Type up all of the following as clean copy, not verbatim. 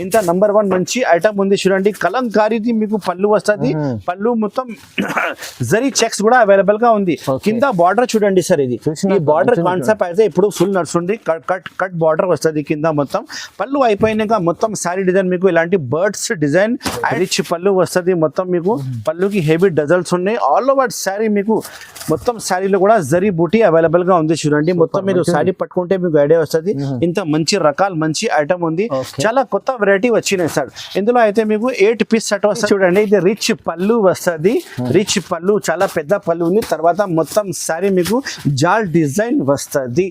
ఇంత నంబర్ 1 మంచి ఐటమ్ ఉంది చూడండి. కలంకారీది మీకు పళ్ళు వస్తుంది. పళ్ళు మొత్తం జరీ చెక్స్ కూడా అవైలబుల్ గా ఉంది. కింద బార్డర్ చూడండి సార్, ఇది ఈ బార్డర్ కాన్సెప్ట్ అయితే ఇప్పుడు ఫుల్ నడుస్తుంది. కట్ బార్డర్ వస్తుంది కింద మొత్తం. పళ్ళు అయిపోయినాక మొత్తం సారీ డిజైన్ మీకు ఇలాంటి బర్డ్స్ డిజైన్ రిచ్ పళ్ళు వస్తుంది. మొత్తం మీకు పళ్ళుకి హెవీ డజల్స్ ఉన్నాయి. ఆల్ ఓవర్ శారీ మీకు మొత్తం శారీలో కూడా జరీ బూటీ అవైలబుల్ గా ఉంది చూడండి. మొత్తం మీరు శారీ పట్టుకుంటే మీకు ఐడియా వస్తుంది. ఇంత మంచి రకాల మంచి ఐటమ్ ఉంది. చాలా కొత్త వెరైటీ వచ్చినాయి సార్. ఇందులో అయితే మీకు 8 పీస్ సెట్ వస్తుంది చూడండి. ఇది రిచ్ పళ్ళు వస్తుంది. రిచ్ పళ్ళు చాలా పెద్ద పళ్ళు ఉంది. తర్వాత మొత్తం శారీ మీకు జాల్ డిజైన్ వస్తుంది.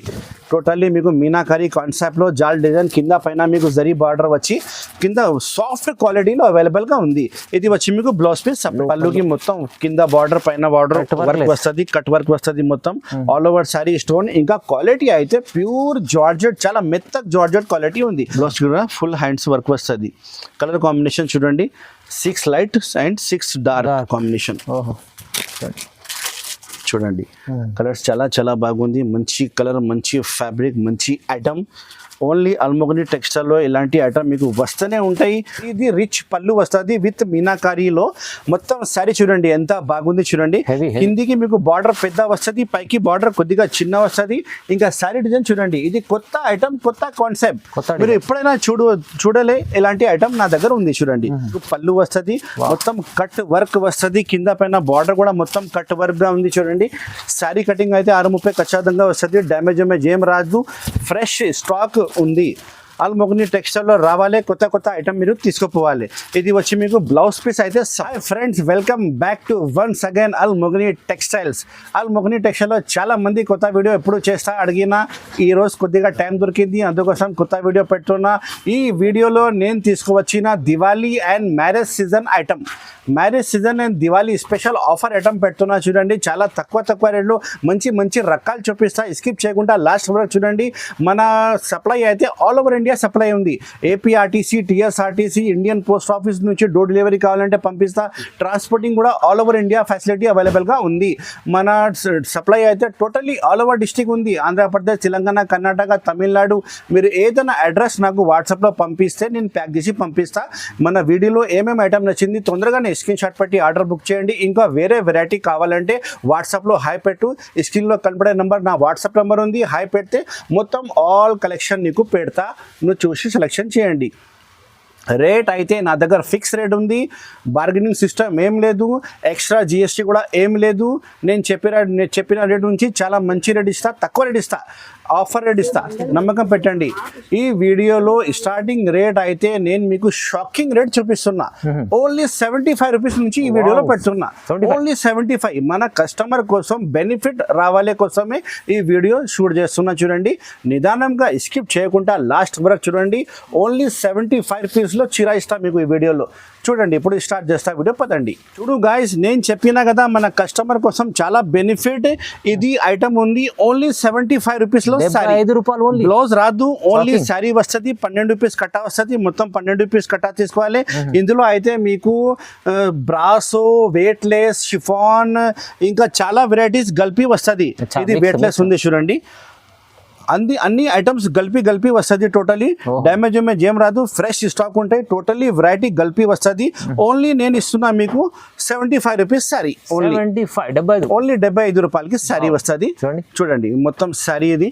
టోటల్లీ మీకు మీనాకారీ కాన్సెప్ట్ లో జాల్ డిజైన్ కింద పైన మీకు జరీ బార్డర్ వచ్చి కింద సాఫ్ట్ క్వాలిటీలో అవైలబుల్ గా ఉంది. ఇది వచ్చి మీకు బ్లౌజ్ పీస్. పళ్ళుకి మొత్తం కింద బార్డర్ పైన బార్డర్ వర్క్ వస్తుంది. కట్ వర్క్ వస్తుంది మొత్తం ఆల్ ఓవర్ శారీ స్టోన్. ఇంకా క్వాలిటీ అయితే ప్యూర్ జార్జెట్, చాలా మెత్తగా జార్జెట్ క్వాలిటీ ఉంది. బ్లౌజ్ కూడా ఫుల్ హ్యాండ్స్ వర్క్ వస్తుంది. కలర్ కాంబినేషన్ చూడండి, 6 లైట్ అండ్ 6 డార్క్ కాంబినేషన్ చూడండి. కలర్స్ చాలా చాలా బాగుంది. మంచి కలర్, మంచి ఫ్యాబ్రిక్, మంచి ఐటమ్. ఓన్లీ అల్మోగని టెక్స్టైల్ లో ఇలాంటి ఐటమ్ మీకు వస్తూనే ఉంటాయి. ఇది రిచ్ పళ్ళు వస్తుంది విత్ మీనాకారీలో. మొత్తం శారీ చూడండి ఎంత బాగుంది చూడండి. కిందికి మీకు బార్డర్ పెద్ద వస్తుంది, పైకి బార్డర్ కొద్దిగా చిన్న వస్తుంది. ఇంకా శారీ డిజైన్ చూడండి, ఇది కొత్త ఐటమ్, కొత్త కాన్సెప్ట్. మీరు ఎప్పుడైనా చూడలే ఇలాంటి ఐటమ్ నా దగ్గర ఉంది చూడండి. పళ్ళు వస్తుంది, మొత్తం కట్ వర్క్ వస్తుంది. కింద పైన బార్డర్ కూడా మొత్తం కట్ వర్క్ గా ఉంది చూడండి. శారీ కటింగ్ అయితే 630 ఖచ్చితంగా వస్తుంది. డ్యామేజ్ ఏం రాదు. ఫ్రెష్ స్టాక్ ఉంది. అల్మోగని టెక్స్టైల్ లో రావాలి, కొత్త కొత్త ఐటమ్ మీరు తీసుకుపోవాలి. ఇది వచ్చి మీకు బ్లౌజ్ పీస్ అయితే. Friends, welcome back to once again Almogani textiles. Almogani textile లో చాలా మంది కొత్త వీడియో ఎప్పుడు చేస్తా అడిగినా, ఈ రోజు కొద్దిగా టైం దొరికింది, అందుకోసం కొత్త వీడియో పెడుతున్నా. ఈ వీడియోలో నేను తీసుకువచ్చిన Diwali and marriage season item, marriage season and Diwali special offer item పెడుతున్నా చూడండి. చాలా తక్కువ రేట్లో మంచి మంచి రకాలు చూపిస్తా. స్కిప్ చేయకుండా లాస్ట్ వరకు చూడండి. మన సప్లై అయితే ఆల్ ఓవర్ ఇండియా సప్లై ఉంది. APRTC, TSRTC, Indian post office నుంచి డోర్ డెలివరీ కావాలంటే పంపిస్తా. ట్రాన్స్పోర్టింగ్ కూడా ఆల్ ఓవర్ ఇండియా ఫెసిలిటీ అవైలబుల్గా ఉంది. మన సప్లై అయితే టోటల్లీ ఆల్ ఓవర్ డిస్ట్రిక్ట్ ఉంది. ఆంధ్రప్రదేశ్, తెలంగాణ, కర్ణాటక, తమిళనాడు. మీరు ఏదైనా అడ్రస్ నాకు వాట్సాప్లో పంపిస్తే నేను ప్యాక్ చేసి పంపిస్తా. మన వీడియోలో ఏమేమి ఐటమ్ నచ్చింది తొందరగానే స్క్రీన్ షాట్ పెట్టి ఆర్డర్ బుక్ చేయండి. ఇంకా వేరే వెరైటీ కావాలంటే వాట్సాప్లో హాయ్ పెట్టు. స్క్రీన్లో కనపడే నెంబర్ నా వాట్సాప్ నెంబర్ ఉంది. హాయ్ పెడితే మొత్తం ఆల్ కలెక్షన్ నీకు పెడతా, నువ్వు చూసి సెలెక్షన్ చేయండి. రేట్ అయితే నా దగ్గర ఫిక్స్ రేట్ ఉంది. బార్గెనింగ్ సిస్టమ్ ఏం లేదు. ఎక్స్ట్రా జిఎస్టీ కూడా ఏం లేదు. నేను చెప్పిన రేట్ నుంచి చాలా మంచి రేట్ ఇస్తా, తక్కువ రేట్ ఇస్తా, ఆఫర్ రేట్ ఇస్తా. నమ్మకం పెట్టండి. ఈ వీడియోలో స్టార్టింగ్ రేట్ అయితే నేను మీకు షాకింగ్ రేట్ చూపిస్తున్నా. ఓన్లీ 75 రూపీస్ నుంచి ఈ వీడియోలో పెడుతున్నా. ఓన్లీ 75. మన కస్టమర్ కోసం బెనిఫిట్ రావాలే కోసమే ఈ వీడియో షూట్ చేస్తున్నా చూడండి. నిదానంగా స్కిప్ చేయకుండా లాస్ట్ వరకు చూడండి. ఓన్లీ 75 రూపీస్లో చీర ఇస్తా మీకు ఈ వీడియోలో. చూడండి, ఇప్పుడు స్టార్ట్ చేస్తా వీడియో. పదండి. చూడు గాయస్, నేను చెప్పినా కదా మన కస్టమర్ కోసం చాలా బెనిఫిట్. ఇది ఐటమ్ ఉంది ఓన్లీ 75 రూపీస్లో. 5 రూపాయలు ఓన్లీ. బ్లౌజ్ రాదు, ఓన్లీ శారీ వస్తుంది. 12 రూపీస్ కట్టా వస్తుంది. మొత్తం 12 రూపీస్ కట్టా తీసుకోవాలి. ఇందులో అయితే మీకు బ్రాసో, వెయిట్లెస్, షిఫాన్, ఇంకా చాలా వెరైటీస్ గల్పి వస్తుంది. ఇది వెయిట్లెస్ ఉంది చూడండి. అన్ని ఐటమ్స్ గల్పి వస్తుంది. టోటలీ డ్యామేజ్ ఏం రాదు. ఫ్రెష్ స్టాక్ ఉంటాయి. టోటలీ వెరైటీ గల్పి వస్తుంది. ఓన్లీ నేను ఇస్తున్నా మీకు 75 రూపీస్ శారీ. ఓన్లీ 75 రూపాయలకి శారీ వస్తుంది. చూడండి మొత్తం శారీ. ఇది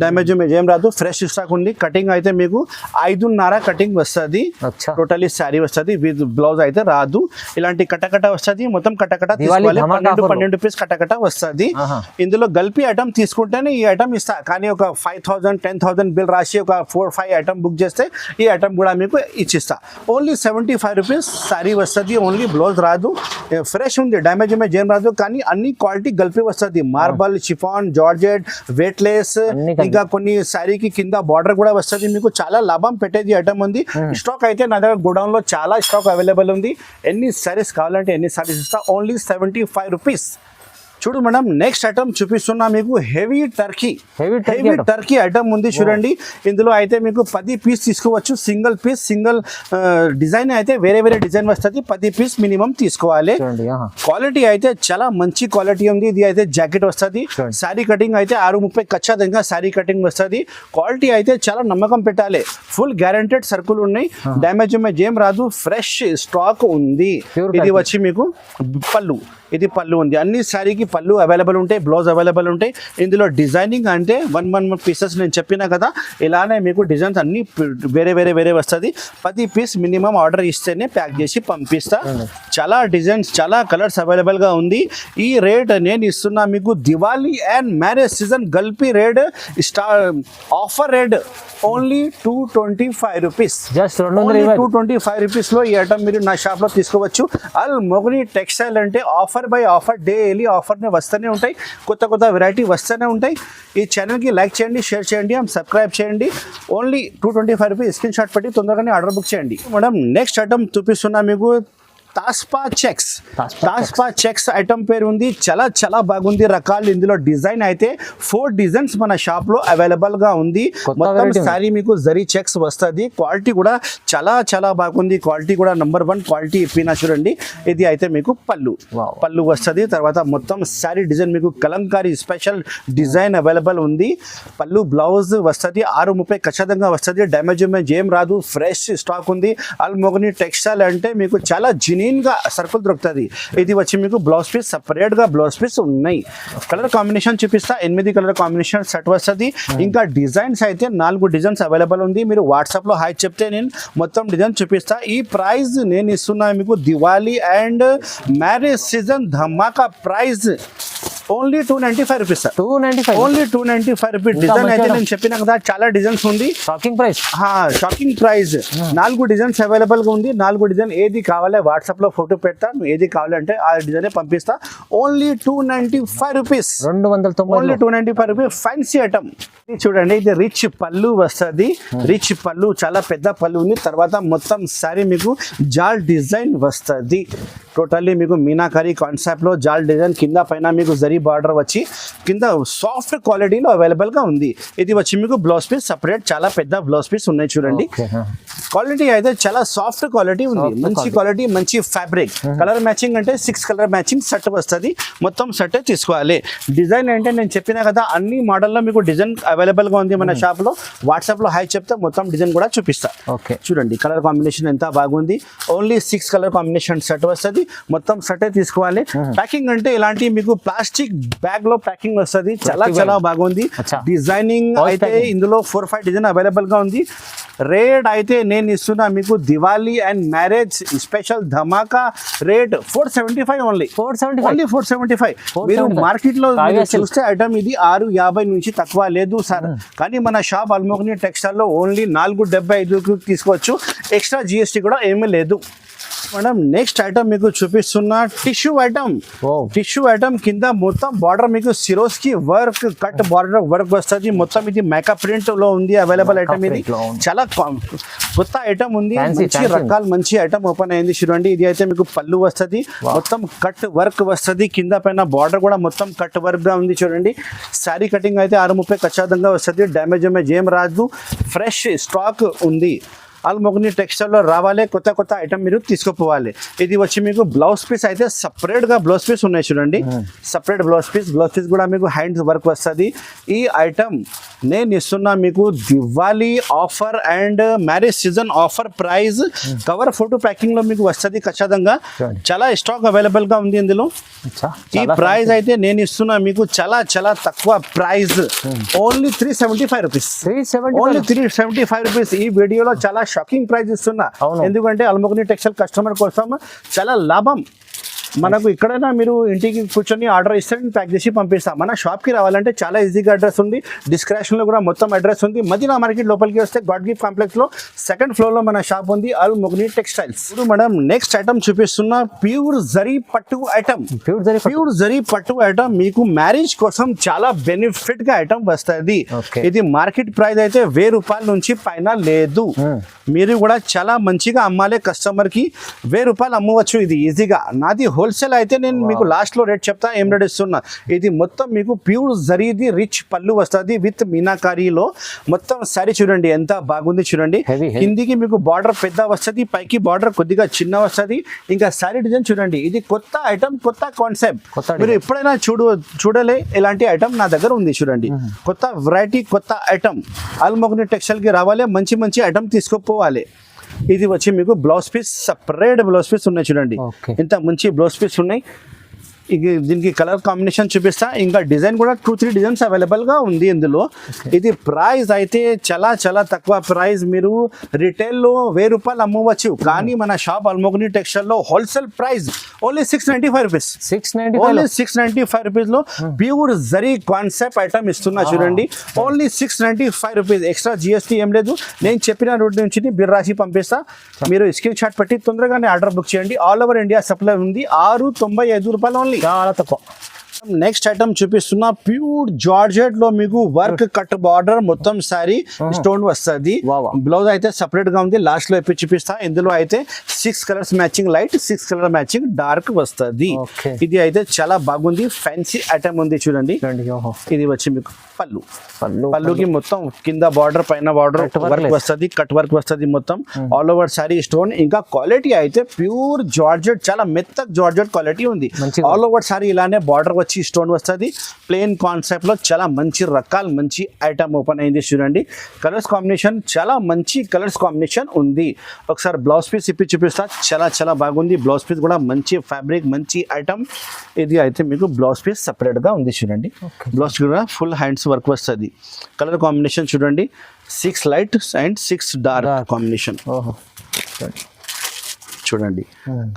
డ్యామేజ్ ఏం రాదు. ఫ్రెష్ స్టాక్ ఉంది. కటింగ్ అయితే మీకు 5.5 కటింగ్ వస్తుంది. టోటలీ శారీ వస్తుంది. విత్ బ్లౌజ్ అయితే రాదు. ఇలాంటి కటకట వస్తుంది. మొత్తం కటకట తీసుకోవాలి. 12 రూపీస్ కటకట వస్తుంది. ఇందులో గల్పి ఐటమ్ తీసుకుంటేనే ఈ ఐటమ్ ఇస్తా. కానీ ఒక 5,000 10,000 బిల్ రాసి ఒక 4-5 ఐటమ్ బుక్ చేస్తే ఈ ఐటమ్ కూడా మీకు ఇచ్చిస్తా. ఓన్లీ 75 రూపీస్ శారీ వస్తుంది. ఓన్లీ బ్లౌజ్ రాదు. ఫ్రెష్ ఉంది. డ్యామేజ్ ఏం రాదు. కానీ అన్ని క్వాలిటీ గల్పి వస్తుంది. మార్బల్, షిఫాన్, జార్జెట్, వెయిట్లెస్, ఇంకా కొన్ని శారీకి కింద బార్డర్ కూడా వస్తుంది. మీకు చాలా లాభం పెట్టేది ఐటమ్ ఉంది. స్టాక్ అయితే నా దగ్గర గోడౌన్ లో చాలా స్టాక్ అవైలబుల్ ఉంది. ఎన్ని శారీస్ కావాలంటే ఎన్ని శారీస్ ఇస్తా. Only 75 rupees. చూడు మేడం నెక్స్ట్ ఐటమ్ చూపిస్తున్నా మీకు హెవీ టర్కీ ఐటమ్ ఉంది చూడండి. ఇందులో అయితే మీకు 10 పీస్ తీసుకోవచ్చు. సింగిల్ పీస్ సింగిల్ డిజైన్ అయితే వేరే వేరే డిజైన్ వస్తుంది. 10 పీస్ మినిమం తీసుకోవాలి. క్వాలిటీ అయితే చాలా మంచి క్వాలిటీ ఉంది. ఇది అయితే జాకెట్ వస్తుంది. శారీ కటింగ్ అయితే 6:30 ఖచ్చితంగా శారీ కటింగ్ వస్తుంది. క్వాలిటీ అయితే చాలా నమ్మకం పెట్టాలి. ఫుల్ గ్యారంటెడ్ సర్కుల్ ఉన్నాయి. డ్యామేజ్ ఏం రాదు. ఫ్రెష్ స్టాక్ ఉంది. ఇది వచ్చి మీకు పళ్ళు. ఇది పళ్ళు ఉంది. అన్ని శారీకి పళ్ళు అవైలబుల్ ఉంటాయి, బ్లౌజ్ అవైలబుల్ ఉంటాయి. ఇందులో డిజైనింగ్ అంటే వన్ పీసెస్ నేను చెప్పినా కదా, ఇలానే మీకు డిజైన్స్ అన్ని వేరే వస్తుంది. 10 పీస్ మినిమం ఆర్డర్ ఇస్తేనే ప్యాక్ చేసి పంపిస్తా. చాలా డిజైన్స్ చాలా కలర్స్ అవైలబుల్గా ఉంది. ఈ రేట్ నేను ఇస్తున్నా మీకు దివాళీ అండ్ మ్యారేజ్ సీజన్ గల్పి rate offer rate only 225 rupees. Just 225 రూపీస్లో ఈ ఐటమ్ మీరు నా షాప్లో తీసుకోవచ్చు. అల్ మొగని టెక్స్టైల్ అంటే ఆఫర్ బై ఆఫర్, డైలీ ఆఫర్నే వస్తూనే ఉంటాయి. కొత్త వెరైటీ వస్తూనే ఉంటాయి. ఈ ఛానల్కి లైక్ చేయండి, షేర్ చేయండి, సబ్స్క్రైబ్ చేయండి. ఓన్లీ 225 రూపీస్ స్క్రీన్ షాట్ పెట్టి తొందరగానే ఆర్డర్ బుక్ చేయండి. మేడం నెక్స్ట్ ఐటమ్ చూపిస్తున్నా మీకు తాస్పా చెక్స్ ఐటమ్ పేరు ఉంది. చాలా బాగుంది రకాలు. ఇందులో డిజైన్ అయితే 4 డిజైన్స్ మన షాప్ లో అవైలబుల్ గా ఉంది. మొత్తం సారీ మీకు జరీ చెక్స్ వస్తుంది. క్వాలిటీ కూడా చాలా బాగుంది. క్వాలిటీ కూడా నంబర్ 1 క్వాలిటీ ఇప్పినా చూడండి. ఇది అయితే మీకు పళ్ళు వస్తుంది. తర్వాత మొత్తం సారీ డిజైన్ మీకు కలంకారీ స్పెషల్ డిజైన్ అవైలబుల్ ఉంది. పళ్ళు బ్లౌజ్ వస్తుంది. 6:30 ఖచ్చితంగా వస్తుంది. డ్యామేజ్ ఏం రాదు. ఫ్రెష్ స్టాక్ ఉంది. అల్మోగని టెక్స్టైల్ అంటే మీకు చాలా గా సర్కుల్ దొరుకుతుంది. ఇది వచ్చి మీకు బ్లౌజ్ పీస్ సెపరేట్ గా బ్లౌజ్ పీస్ ఉన్నాయి. కలర్ కాంబినేషన్ చూపిస్తా. 8 కలర్ కాంబినేషన్ సెట్ వస్తుంది. ఇంకా డిజైన్స్ అయితే 4 డిజైన్స్ అవైలబుల్ ఉంది. మీరు వాట్సాప్ లో హాయ్ చెప్తే నేను మొత్తం డిజైన్ చూపిస్తా. ఈ ప్రైస్ నేను ఇస్తున్నా మీకు Diwali and marriage season Dhamaka price only 295 rupees. 295 only 295 rupees. Design అయితే నేను చెప్పిన కదా చాలా డిజైన్స్ ఉంది. Shocking price. 4 డిజైన్స్ అవైలబుల్ గా ఉంది. 4 డిజైన్ ఏది కావాలి వాట్సాప్ లో ఫోటో పెడతా. ఏది కావాలంటే ఆ డిజైన్ పంపిస్తా. Only 295 rupees. 290. Only 295 rupees. Fancy item చూడండి. ఇది రిచ్ పళ్ళు వస్తుంది. రిచ్ పళ్ళు చాలా పెద్ద పళ్ళు ఉంది. తర్వాత మొత్తం సారీ మీకు జాల్ డిజైన్ వస్తుంది. టోటల్లీ మీకు మీనాకరీ కాన్సెప్ట్ లో జాల్ డిజైన్ కింద పైన మీకు జరీ బార్డర్ వచ్చి కింద సాఫ్ట్ క్వాలిటీలో అవైలబుల్ గా ఉంది. ఇది వచ్చి మీకు బ్లౌజ్ పీస్ సపరేట్ చాలా పెద్ద బ్లౌజ్ పీస్ ఉన్నాయి చూడండి. క్వాలిటీ అయితే చాలా సాఫ్ట్ క్వాలిటీ ఉంది. మంచి క్వాలిటీ మంచి ఫ్యాబ్రిక్. కలర్ మ్యాచింగ్ అంటే 6 కలర్ మ్యాచింగ్ సెట్ వస్తుంది. మొత్తం సెట్ తీసుకోవాలి. డిజైన్ అంటే నేను చెప్పినా కదా అన్ని మోడల్లో మీకు డిజైన్ అవైలబుల్ గా ఉంది మన షాప్ లో. వాట్సాప్ లో హాయ్ చెప్తే మొత్తం డిజైన్ కూడా చూపిస్తా. చూడండి కలర్ కాంబినేషన్ ఎంత బాగుంది. ఓన్లీ 6 కలర్ కాంబినేషన్ సెట్ వస్తుంది. మొత్తం సెట్ తీసుకోవాలి. ప్యాకింగ్ అంటే ఇలాంటి మీకు ప్లాస్టిక్ బ్యాగ్ లో ప్యాకింగ్ వస్తుంది. చాలా బాగుంది. డిజైనింగ్ అయితే ఇందులో 4-5 డిజైన్ అవైలబుల్ గా ఉంది. రేట్ అయితే నేను ఇస్తున్నా మీకు Diwali and marriage special Dhamaka rate 475 only. 475. మీరు మార్కెట్ లో చూస్తే ఐటమ్ ఇది 650 నుంచి తక్కువ లేదు సార్. కానీ మన షాప్ అల్మోగని టెక్స్టైల్ లో ఓన్లీ 475 తీసుకోవచ్చు. ఎక్స్ట్రా జిఎస్టీ కూడా ఏమీ లేదు. మేడం నెక్స్ట్ ఐటమ్ మీకు చూపిస్తున్న టిష్యూ ఐటమ్ కింద మొత్తం బార్డర్ మీకు Swarovski work cut border work వస్తుంది. మొత్తం ఇది మేకప్ ప్రింట్ లో ఉంది అవైలబుల్ ఐటమ్. ఇది చాలా కొత్త ఐటమ్ ఉంది. మంచి రకాల మంచి ఐటమ్ ఓపెన్ అయింది చూడండి. ఇది అయితే మీకు పళ్ళు వస్తుంది. మొత్తం కట్ వర్క్ వస్తుంది. కింద పైన బార్డర్ కూడా మొత్తం కట్ వర్క్ గా ఉంది చూడండి. శారీ కటింగ్ అయితే 6:30 ఖచ్చితంగా వస్తుంది. డ్యామేజ్ ఏం రాదు. ఫ్రెష్ స్టాక్ ఉంది. అల్మోగని టెక్స్టైల్ లో రావాలి. కొత్త ఐటమ్ మీరు తీసుకుపోవాలి. ఇది వచ్చి మీకు బ్లౌజ్ పీస్ అయితే సపరేట్ గా బ్లౌజ్ పీస్ ఉన్నాయి చూడండి. సపరేట్ బ్లౌజ్ పీస్ కూడా మీకు హ్యాండ్స్ వర్క్ వస్తుంది. ఈ ఐటమ్ నేను ఇస్తున్నా మీకు Diwali offer and marriage season offer price. Cover photo packing లో మీకు వస్తుంది ఖచ్చితంగా. చాలా స్టాక్ అవైలబుల్ గా ఉంది ఇందులో. ఈ ప్రైస్ అయితే నేను ఇస్తున్నా మీకు చాలా తక్కువ price. Only 375 rupees. Only 375 rupees. ఈ వీడియోలో చాలా షాకింగ్ ప్రైస్ ఇస్తున్నా. ఎందుకంటే అల్మోగని టెక్స్టైల్ కస్టమర్ కోసం చాలా లాభం. మనకు ఎక్కడైనా మీరు ఇంటికి కూర్చొని ఆర్డర్ ఇస్తే ప్యాక్ చేసి పంపిస్తాం. మన షాప్కి రావాలంటే చాలా ఈజీగా అడ్రస్ ఉంది. డిస్క్రిప్షన్లో కూడా మొత్తం అడ్రస్ ఉంది. మదీనా మార్కెట్ లోపలికి వస్తే గాడ్ గిఫ్ట్ కాంప్లెక్స్లో 2nd ఫ్లోర్లో మన షాప్ ఉంది అల్మోగని టెక్స్టైల్స్. ఇప్పుడు మేడం నెక్స్ట్ ఐటమ్ చూపిస్తున్న ప్యూర్ జరీ పట్టు ఐటమ్ మీకు మ్యారేజ్ కోసం చాలా బెనిఫిట్ గా ఐటమ్ వస్తుంది. ఇది మార్కెట్ ప్రైస్ అయితే 1000 రూపాయల నుంచి పైన లేదు. మీరు కూడా చాలా మంచిగా అమ్మాలి కస్టమర్ కి 1000 రూపాయలు అమ్మవచ్చు ఇది ఈజీగా. నాది హోల్సేల్ అయితే నేను మీకు లాస్ట్ లో రేట్ చెప్తా ఏం రేట్ ఇస్తున్నా. ఇది మొత్తం మీకు ప్యూర్ జరీది రిచ్ పళ్ళు వస్తుంది విత్ మీనాకారీలో. మొత్తం సారీ చూడండి ఎంత బాగుంది చూడండి. కిందికి మీకు బార్డర్ పెద్ద వస్తుంది, పైకి బార్డర్ కొద్దిగా చిన్న వస్తుంది. ఇంకా సారీ డిజైన్ చూడండి, ఇది కొత్త ఐటమ్ కొత్త కాన్సెప్ట్. మీరు ఎప్పుడైనా చూడలే ఇలాంటి ఐటమ్ నా దగ్గర ఉంది చూడండి. కొత్త వెరైటీ కొత్త ఐటమ్ అల్మోగ్ని టెక్స్టైల్ కి రావాలి, మంచి మంచి ఐటమ్ తీసుకుపోవాలి. ఇది వచ్చి మీకు blouse piece separate blouse piece ఉన్నాయి చూడండి. ఇంత మంచి బ్లౌజ్ పీస్ ఉన్నాయి. దీనికి కలర్ కాంబినేషన్ చూపిస్తా. ఇంకా డిజైన్ కూడా 2-3 డిజైన్స్ అవైలబుల్ గా ఉంది ఇందులో. ఇది ప్రైస్ అయితే చాలా చాలా తక్కువ ప్రైస్. మీరు రిటైల్ లో 1000 రూపాయలు అమ్మవచ్చు, కానీ మన షాప్ అల్మోగ్ని టెక్స్టైల్ లో wholesale price only 695 rupees. Only 695 rupees లో ప్యూర్ జరీ కాన్సెప్ట్ ఐటమ్ ఇస్తున్నా చూడండి. Only 695 rupees. ఎక్స్ట్రా జిఎస్టీ ఏం లేదు. నేను చెప్పిన రోడ్ నుంచి బిల్ రాసి పంపిస్తా. మీరు స్క్రీన్ షాట్ పెట్టి తొందరగానే ఆర్డర్ బుక్ చేయండి. ఆల్ ఓవర్ ఇండియా సప్లై ఉంది. 695 రూపాయలు ఓన్లీ. చాలా తక్కువ. నెక్స్ట్ ఐటమ్ చూపిస్తున్నా ప్యూర్ జార్జెట్ లో మీకు వర్క్ కట్ బార్డర్ మొత్తం సారీ స్టోన్ వస్తుంది. బ్లౌజ్ అయితే సపరేట్ గా ఉంది, లాస్ట్ లో చూపిస్తా. ఇందులో అయితే 6 colours matching light, 6 colour matching dark వస్తుంది. ఇది అయితే చాలా బాగుంది, ఫ్యాన్సీ ఐటమ్ ఉంది చూడండి. ఇది వచ్చి మీకు పళ్ళుకి మొత్తం కింద బార్డర్ పైన బార్డర్ వర్క్ వస్తుంది, కట్ వర్క్ వస్తుంది మొత్తం ఆల్ ఓవర్ సారీ స్టోన్. ఇంకా క్వాలిటీ అయితే ప్యూర్ జార్జెట్, చాలా మెత్త జార్జెట్ క్వాలిటీ ఉంది. ఆల్ ఓవర్ సారీ ఇలానే బార్డర్ వచ్చి స్టోన్ వస్తుంది. ప్లేన్ కాన్సెప్ట్ లో చాలా మంచి రకాలు మంచి ఐటమ్ ఓపెన్ అయింది చూడండి. కలర్స్ కాంబినేషన్ చాలా మంచి కలర్స్ కాంబినేషన్ ఉంది. ఒకసారి బ్లౌజ్ పీస్ ఇప్పి చూపిస్తా. చాలా చాలా బాగుంది బ్లౌజ్ పీస్ కూడా, మంచి ఫ్యాబ్రిక్ మంచి ఐటమ్. ఇది అయితే మీకు బ్లౌజ్ పీస్ సపరేట్ గా ఉంది చూడండి. బ్లౌజ్ కూడా ఫుల్ హ్యాండ్స్ వర్క్ వస్తుంది. కలర్ కాంబినేషన్ చూడండి, 6 లైట్ అండ్ 6 డార్క్ కాంబినేషన్ చూడండి.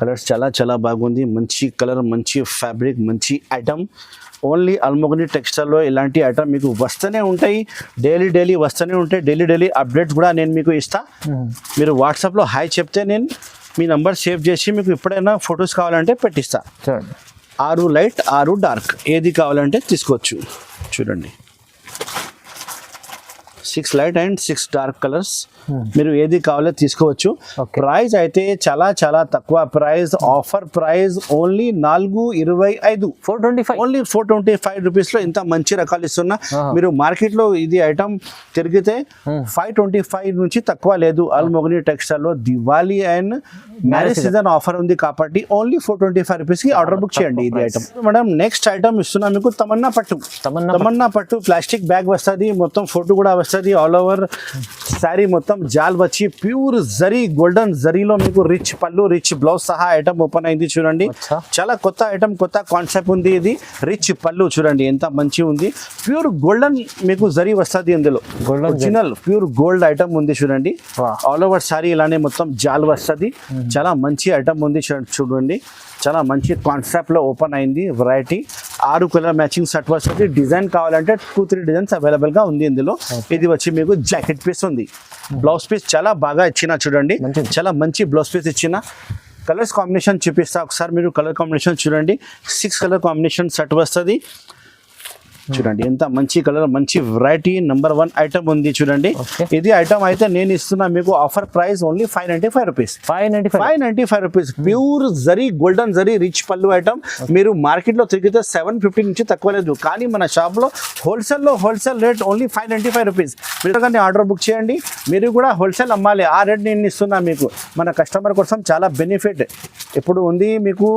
కలర్స్ చాలా చాలా బాగుంది, మంచి కలర్ మంచి ఫ్యాబ్రిక్ మంచి ఐటమ్. ఓన్లీ అల్మోగ్ని టెక్స్టైల్లో ఇలాంటి ఐటమ్ మీకు వస్తూనే ఉంటాయి, డైలీ వస్తూనే ఉంటాయి. డైలీ అప్డేట్స్ కూడా నేను మీకు ఇస్తా. మీరు వాట్సాప్లో హాయ్ చెప్తే నేను మీ నంబర్ సేవ్ చేసి మీకు ఎప్పుడైనా ఫొటోస్ కావాలంటే పెట్టిస్తా. 6 లైట్ 6 డార్క్ ఏది కావాలంటే తీసుకోవచ్చు చూడండి. 6 లైట్ అండ్ 6 డార్క్ కలర్స్ మీరు ఏది కావాలో తీసుకోవచ్చు. ప్రైస్ అయితే చాలా చాలా తక్కువ price. Offer price only 425, 425 only 425 rupees లో ఇంత మంచి రకాలు ఇస్తున్నా. మీరు మార్కెట్ లో ఇది ఐటమ్ తిరిగితే 525 నుంచి తక్కువ లేదు. అల్మోగ్ని టెక్స్టైల్ లో Diwali and marriage season offer ఉంది కాబట్టి ఓన్లీ 425 రూపీస్ కి ఆర్డర్ బుక్ చేయండి ఇది ఐటమ్. మేడం నెక్స్ట్ ఐటమ్ ఇస్తున్నా మీకు తమన్నా పట్టు ప్లాస్టిక్ బ్యాగ్ వస్తుంది, మొత్తం ఫోటో కూడా వస్తుంది. ఆల్ ఓవర్ శారీ మొత్తం జాల్ వచ్చి ప్యూర్ జరీ గోల్డెన్ జరీలో మీకు రిచ్ పళ్ళు రిచ్ బ్లౌజ్ సహా ఐటమ్ ఓపెన్ అయింది చూడండి. చాలా కొత్త ఐటమ్ కొత్త కాన్సెప్ట్ ఉంది. ఇది రిచ్ పళ్ళు చూడండి ఎంత మంచి ఉంది. ప్యూర్ గోల్డెన్ మీకు జరీ వస్తుంది. ఇందులో ఒరిజినల్ ప్యూర్ గోల్డ్ ఐటమ్ ఉంది చూడండి. ఆల్ ఓవర్ సారీ ఇలానే మొత్తం జాల్ వస్తుంది. చాలా మంచి ఐటమ్ ఉంది చూడండి. చాలా మంచి కాన్సెప్ట్ లో ఓపెన్ అయింది. వెరైటీ 6 కలర్ మ్యాచింగ్ షర్ట్ వస్తుంది. డిజైన్ కావాలంటే 2-3 డిజైన్స్ అవైలబుల్ గా ఉంది ఇందులో. ఇది వచ్చి మీకు జాకెట్ పీస్ ఉంది. బ్లౌజ్ పీస్ చాలా బాగా ఇచ్చిన చూడండి, చాలా మంచి బ్లౌజ్ పీస్ ఇచ్చిన. కలర్స్ కాంబినేషన్ చూపిస్తా ఒకసారి. మీరు కలర్ కాంబినేషన్ చూడండి, 6 కలర్ కాంబినేషన్ షర్ట్ వస్తుంది చూడండి. ఎంత మంచి కలర్ మంచి వెరైటీ నెంబర్ 1 ఐటమ్ ఉంది చూడండి. ఇది ఐటమ్ అయితే నేను ఇస్తున్నా మీకు offer price only 595 rupees. 595 rupees pure zari golden zari rich పళ్ళు ఐటమ్. మీరు మార్కెట్ లో తిరిగితే 750 నుంచి తక్కువ లేదు, కానీ మన షాప్ లో హోల్సేల్ రేట్ ఓన్లీ 595 రూపీస్. మీరు కానీ ఆర్డర్ బుక్ చేయండి. మీరు కూడా హోల్సేల్ అమ్మాలి, ఆ రేట్ నేను ఇస్తున్నా మీకు. మన కస్టమర్ కోసం చాలా బెనిఫిట్ ఇప్పుడు ఉంది మీకు.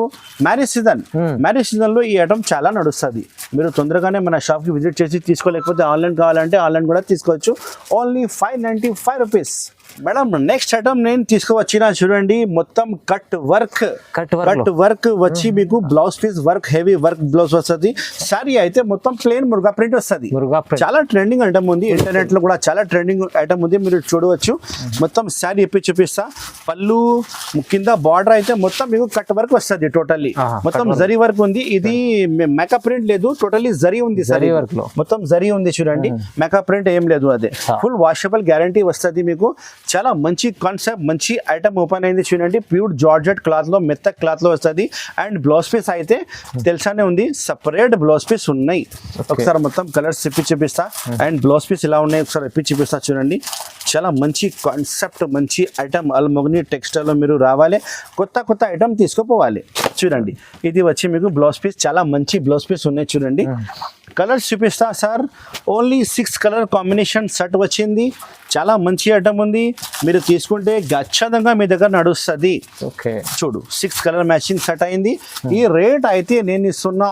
మ్యారేజ్ సీజన్ లో ఈ ఐటమ్ చాలా నడుస్తుంది. మీరు తొందరగానే మన షాప్ కి విజిట్ చేసి తీసుకోలేకపోతే ఆన్లైన్ కావాలంటే ఆన్లైన్ కూడా తీసుకోవచ్చు. Only 595 rupees. Madam next item నేను తీసుకువచ్చిన చూడండి, మొత్తం కట్ వర్క్ వచ్చి మీకు blouse piece work heavy work blouse వస్తుంది. సారీ అయితే మొత్తం ప్లేన్ మురుగా ప్రింట్ వస్తుంది. చాలా ట్రెండింగ్ ఐటమ్ ఉంది, ఇంటర్నెట్ లో కూడా చాలా ట్రెండింగ్ ఐటమ్ ఉంది. మీరు చూడవచ్చు. మొత్తం సారీ ఇప్పి చూపిస్తా. పళ్ళు కింద బార్డర్ అయితే మొత్తం మీకు కట్ వర్క్ వస్తుంది. టోటల్లీ మొత్తం జరీ వర్క్ ఉంది. ఇది మేకప్ ప్రింట్ లేదు, టోటల్లీ జరీ ఉంది. సారీ వర్క్ లో మొత్తం జరీ ఉంది చూడండి. మేకప్ ప్రింట్ ఏం లేదు. అదే ఫుల్ వాషబుల్ గ్యారంటీ వస్తుంది మీకు. చాలా మంచి కాన్సెప్ట్, మంచి ఐటమ్ ఓపెన్ అయింది చూడండి. ప్యూర్ జార్జెట్ క్లాత్లో, మెత్త క్లాత్లో వస్తుంది. అండ్ బ్లౌజ్ పీస్ అయితే తెలుసానే ఉంది, సపరేట్ బ్లౌజ్ పీస్ ఉన్నాయి. ఒకసారి మొత్తం కలర్స్ ఇప్పి చూపిస్తా. అండ్ బ్లౌజ్ పీస్ ఇలా ఉన్నాయి ఒకసారి ఇప్పి చూపిస్తా చూడండి. చాలా మంచి కాన్సెప్ట్, మంచి ఐటమ్. అల్మోగ్ని టెక్స్టైల్లో మీరు రావాలి, కొత్త కొత్త ఐటమ్ తీసుకుపోవాలి. చూడండి ఇది వచ్చి మీకు బ్లౌజ్ పీస్, చాలా మంచి బ్లౌజ్ పీస్ ఉన్నాయి చూడండి. కలర్స్ చూపిస్తా sir. Only 6 colour combination set వచ్చింది. చాలా మంచి ఐటమ్ ఉంది, మీరు తీసుకుంటే ఖచ్చితంగా మీ దగ్గర నడుస్తుంది. ఓకే చూడు 6 కలర్ మ్యాచింగ్ సెట్ అయింది. ఈ రేట్ అయితే నేను ఇస్తున్న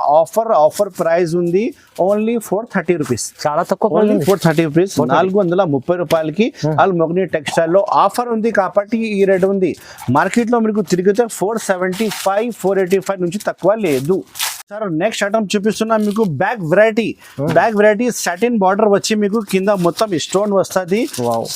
ఆఫర్ ప్రైస్ ఉంది ఓన్లీ 430 రూపీస్. చాలా తక్కువ, 430 రూపీస్, 430 రూపాయలకి అల్మోగ్ని టెక్స్టైల్లో ఆఫర్ ఉంది కాబట్టి ఈ రేట్ ఉంది. మార్కెట్లో మీకు తిరిగితే 475, 485 నుంచి తక్కువ లేదు సార్. నెక్స్ట్ ఐటమ్ చూపిస్తున్నా మీకు బ్యాగ్ వెరైటీ సాటిన్ బార్డర్ వచ్చి మీకు కింద మొత్తం స్టోన్ వస్తుంది.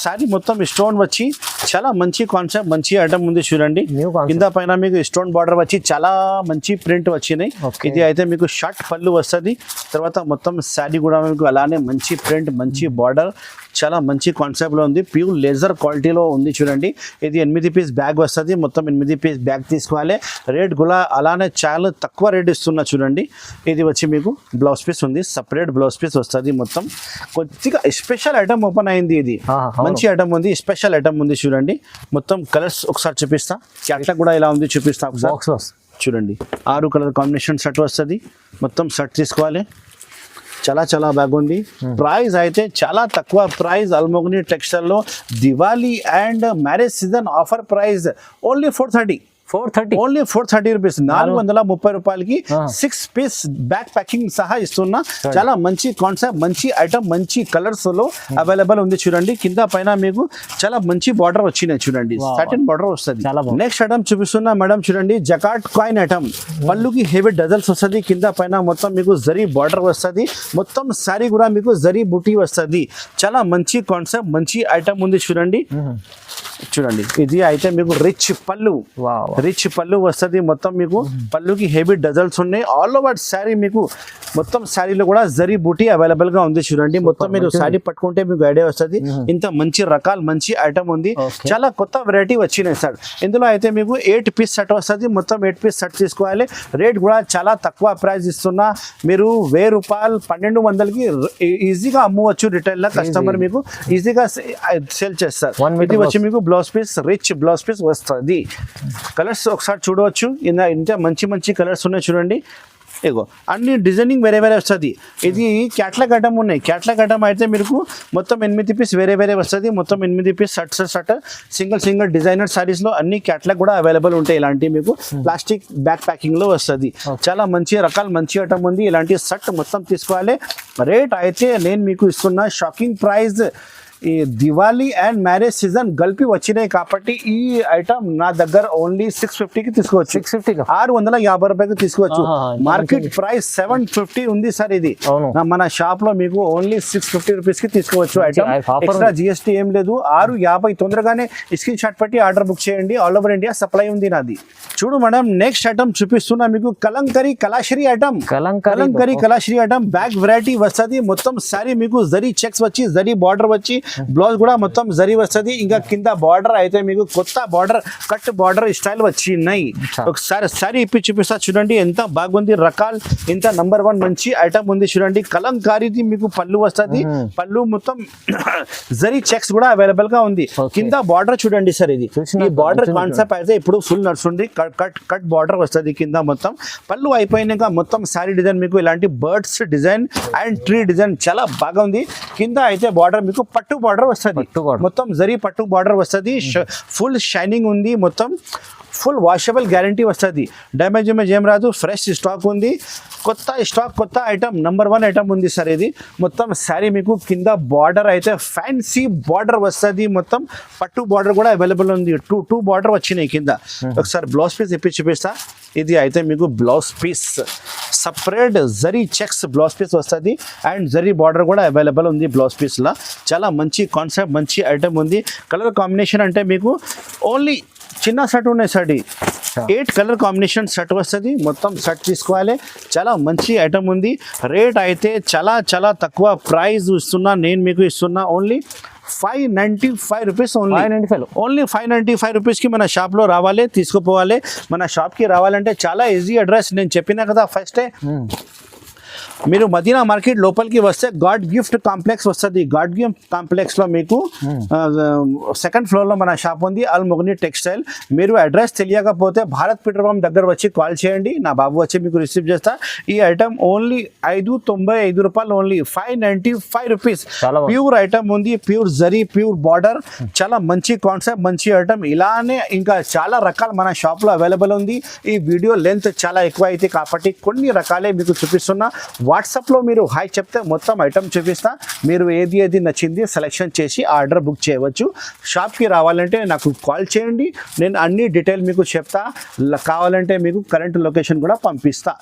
సారీ మొత్తం స్టోన్ వచ్చి చాలా మంచి కాన్సెప్ట్, మంచి ఐటమ్ ఉంది చూడండి. కింద పైన మీకు స్టోన్ బార్డర్ వచ్చి చాలా మంచి ప్రింట్ వచ్చినాయి. ఇది అయితే మీకు షర్ట్ పళ్ళు వస్తుంది. తర్వాత మొత్తం శారీ కూడా మీకు అలానే మంచి ప్రింట్, మంచి బార్డర్, చాలా మంచి కాన్సెప్ట్లో ఉంది. ప్యూర్ లేజర్ క్వాలిటీలో ఉంది చూడండి. ఇది 8 పీస్ బ్యాగ్ వస్తుంది. మొత్తం 8 పీస్ బ్యాగ్ తీసుకోవాలి. రేట్ కూడా అలానే చాలా తక్కువ రేట్ ఇస్తున్నా చూడండి. ఇది వచ్చి మీకు బ్లౌజ్ పీస్ ఉంది, సపరేట్ బ్లౌజ్ పీస్ వస్తుంది. మొత్తం కొద్దిగా స్పెషల్ ఐటమ్ ఓపెన్ అయింది. ఇది మంచి ఐటమ్ ఉంది, స్పెషల్ ఐటమ్ ఉంది చూడండి. మొత్తం కలర్స్ ఒకసారి చూపిస్తా. క్యాట్లాగ్ కూడా ఇలా ఉంది చూపిస్తా ఒకసారి. చూడండి 6 కలర్ కాంబినేషన్ సెట్ వస్తుంది. మొత్తం సెట్ తీసుకోవాలి. చాలా బాగుంది. ప్రైస్ అయితే చాలా తక్కువ ప్రైస్. అల్మోగ్ని టెక్స్టైల్లో Diwali and marriage season offer price only 430. Only 430 rupees, 430 రూపాయలకి 6 పీస్ బ్యాక్ ప్యాకింగ్ సహా ఇస్తున్నా. చాలా మంచి కాన్సెప్ట్, మంచి ఐటమ్, మంచి కలర్స్ లో అవైలబుల్ ఉంది చూడండి. కింద పైన మీకు చాలా మంచి బార్డర్ వచ్చినాయి చూడండి, సాటిన్ బార్డర్ వస్తుంది. నెక్స్ట్ ఐటమ్ చూపిస్తున్నా మేడం చూడండి. జకాట్ కాయిన్ ఐటమ్, పళ్ళుకి హెవీ డజల్స్ వస్తుంది. కింద పైన మొత్తం మీకు జరీ బార్డర్ వస్తుంది. మొత్తం సారీ కూడా మీకు జరీ బుటీ వస్తుంది. చాలా మంచి కాన్సెప్ట్, మంచి ఐటమ్ ఉంది చూడండి. ఇది అయితే మీకు రిచ్ పళ్ళు వస్తుంది. మొత్తం మీకు పళ్ళుకి హెవీ డజల్స్ ఉన్నాయి. ఆల్ ఓవర్ శారీ మీకు మొత్తం శారీలో కూడా జరీ బూటీ అవైలబుల్ గా ఉంది చూడండి. మొత్తం మీరు శారీ పట్టుకుంటే మీకు ఐడియా వస్తుంది. ఇంత మంచి రకాల మంచి ఐటమ్ ఉంది. చాలా కొత్త వెరైటీ వచ్చినాయి సార్. ఇందులో అయితే మీకు 8 పీస్ సెట్ వస్తుంది. మొత్తం 8 పీస్ సెట్ తీసుకోవాలి. రేట్ కూడా చాలా తక్కువ ప్రైస్ ఇస్తున్నా. మీరు 1000 రూపాయలు 1200కి ఈజీగా అమ్మవచ్చు. రిటైల్ లా కస్టమర్ మీకు ఈజీగా సేల్ చేస్తారు. ఇది వచ్చి మీకు blouse piece, rich blouse piece వస్తుంది. కలర్స్ ఒకసారి చూడవచ్చు. ఇంత మంచి కలర్స్ ఉన్నాయి చూడండి. ఇగో అన్ని డిజైనింగ్ వేరే వస్తుంది. ఇది క్యాట్లాగ్ ఐటమ్ ఉన్నాయి. క్యాట్లాగ్ ఐటమ్ అయితే మీకు మొత్తం 8 పీస్ వేరే వస్తుంది. మొత్తం 8 పీస్ షర్ట్ సింగిల్ డిజైనర్ సారీస్లో అన్ని క్యాట్లాగ్ కూడా అవైలబుల్ ఉంటాయి. ఇలాంటి మీకు ప్లాస్టిక్ బ్యాక్ ప్యాకింగ్లో వస్తుంది. చాలా మంచి రకాల మంచి ఐటమ్ ఉంది. ఇలాంటి షర్ట్ మొత్తం తీసుకోవాలి. రేట్ అయితే నేను మీకు ఇస్తున్న షాకింగ్ ప్రైస్. ఈ దివాళీ అండ్ మ్యారేజ్ సీజన్ కలిపి వచ్చినాయి కాబట్టి ఈ ఐటమ్ నా దగ్గర ఓన్లీ 650కి తీసుకోవచ్చు. 650 రూపాయలకి తీసుకోవచ్చు. మార్కెట్ ప్రైస్ 750 ఉంది సార్. ఇది మన షాప్ లో మీకు ఓన్లీ 650 రూపీస్ కి తీసుకోవచ్చు. ఐటమ్ ఎక్స్ట్రా జిఎస్టీ ఏం లేదు. 650. తొందరగానే స్క్రీన్ షాట్ పెట్టి ఆర్డర్ బుక్ చేయండి. ఆల్ ఓవర్ ఇండియా సప్లై ఉంది నాది. చూడు మేడం నెక్స్ట్ ఐటమ్ చూపిస్తున్నా మీకు. కలంకరీ కలాశ్రీ ఐటమ్. బ్యాగ్ వెరైటీ వస్తుంది. మొత్తం సారీ మీకు జరీ చెక్స్ వచ్చి, జరీ బార్డర్ వచ్చి, బ్లౌజ్ కూడా మొత్తం జరీ వస్తుంది. ఇంకా కింద బార్డర్ అయితే మీకు కొత్త బార్డర్, కట్ బార్డర్ స్టైల్ వచ్చినాయి. ఒకసారి సారీ ఇప్పి చూపిస్తా చూడండి. ఎంత బాగుంది రకాల్. ఇంత నంబర్ 1 మంచి ఐటమ్ ఉంది చూడండి. కలంకారీది మీకు పళ్ళు వస్తుంది. పళ్ళు మొత్తం జరీ చెక్స్ కూడా అవైలబుల్ గా ఉంది. కింద బార్డర్ చూడండి సార్. ఇది ఈ బార్డర్ కాన్సెప్ట్ అయితే ఇప్పుడు ఫుల్ నడుస్తుంది. కట్ బార్డర్ వస్తుంది కింద మొత్తం. పళ్ళు అయిపోయినాక మొత్తం సారీ డిజైన్ మీకు ఇలాంటి birds design and tree design చాలా బాగా ఉంది. కింద అయితే బార్డర్ మీకు పట్టు బార్డర్ వస్తుంది. మొత్తం జరీ పట్టు బార్డర్ వస్తుంది. ఫుల్ షైనింగ్ ఉంది. మొత్తం ఫుల్ వాషబుల్ గ్యారంటీ వస్తుంది. డ్యామేజ్ ఏం రాదు. ఫ్రెష్ స్టాక్ ఉంది. కొత్త ఐటమ్, నంబర్ 1 ఐటమ్ ఉంది సార్. ఇది మొత్తం శారీ మీకు కింద బార్డర్ అయితే ఫ్యాన్సీ బార్డర్ వస్తుంది. మొత్తం పట్టు బార్డర్ కూడా అవైలబుల్ ఉంది. టూ బార్డర్ వచ్చినాయి కింద. ఒకసారి బ్లౌజ్ పీస్ ఇప్పి చూపిస్తా. ఇది అయితే మీకు blouse piece, separate zari checks blouse piece వస్తుంది. అండ్ జరీ బార్డర్ కూడా అవైలబుల్ ఉంది బ్లౌజ్ పీస్లో. చాలా మంచి కాన్సెప్ట్, మంచి ఐటమ్ ఉంది. కలర్ కాంబినేషన్ అంటే మీకు ఓన్లీ చిన్న సెట్ ఉన్నాయి సార్. 8 కలర్ కాంబినేషన్ సెట్ వస్తుంది. మొత్తం సెట్ తీసుకోవాలి. చాలా మంచి ఐటమ్ ఉంది. రేట్ అయితే చాలా తక్కువ ప్రైస్ ఇస్తున్నా. నేను మీకు ఇస్తున్నా ఓన్లీ 595 రూపీస్ ఓన్లీ 595 ఓన్లీ 595 రూపీస్కి మన షాప్లో రావాలి, తీసుకుపోవాలి. మన షాప్కి రావాలంటే చాలా ఈజీ అడ్రస్ నేను చెప్పినా కదా ఫస్టే. మీరు మదీనా మార్కెట్ లోపలికి వస్తే గాడ్ గిఫ్ట్ కాంప్లెక్స్ వస్తుంది. గాడ్ గిఫ్ట్ కాంప్లెక్స్లో మీకు సెకండ్ ఫ్లోర్లో మన షాప్ ఉంది, అల్ మొగ్ని టెక్స్టైల్. మీరు అడ్రస్ తెలియకపోతే భారత్ పెట్రోల్ పంప్ దగ్గర వచ్చి కాల్ చేయండి, నా బాబు వచ్చి మీకు రిసీవ్ చేస్తా. ఈ ఐటమ్ ఓన్లీ 595 రూపాయలు, ఓన్లీ 595 రూపీస్. చాలా బాగుంది. ప్యూర్ ఐటమ్ ఉంది, ప్యూర్ జరీ, ప్యూర్ బార్డర్, చాలా మంచి కాన్సెప్ట్, మంచి ఐటమ్. ఇలానే ఇంకా చాలా రకాలు మన షాప్లో అవైలబుల్ ఉంది. ఈ వీడియో లెంత్ చాలా ఎక్కువ అయితే కాబట్టి కొన్ని రకాలే మీకు చూపిస్తున్నా. వాట్సాప్లో మీరు హాయ్ చెప్తే మొత్తం ఐటమ్ చూపిస్తా. మీరు ఏది ఏది నచ్చింది సెలెక్షన్ చేసి ఆర్డర్ బుక్ చేయవచ్చు. షాప్కి రావాలంటే నాకు కాల్ చేయండి, నేను అన్ని డీటెయిల్ మీకు చెప్తా. కావాలంటే మీకు కరెంట్ లొకేషన్ కూడా పంపిస్తా.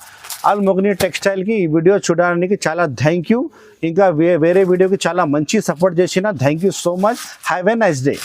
అల్ మొగ్ని టెక్స్టైల్కి ఈ వీడియో చూడడానికి చాలా థ్యాంక్ యూ. ఇంకా వేరే వీడియోకి చాలా మంచి సపోర్ట్ చేసిన thank you so much. Have a nice day.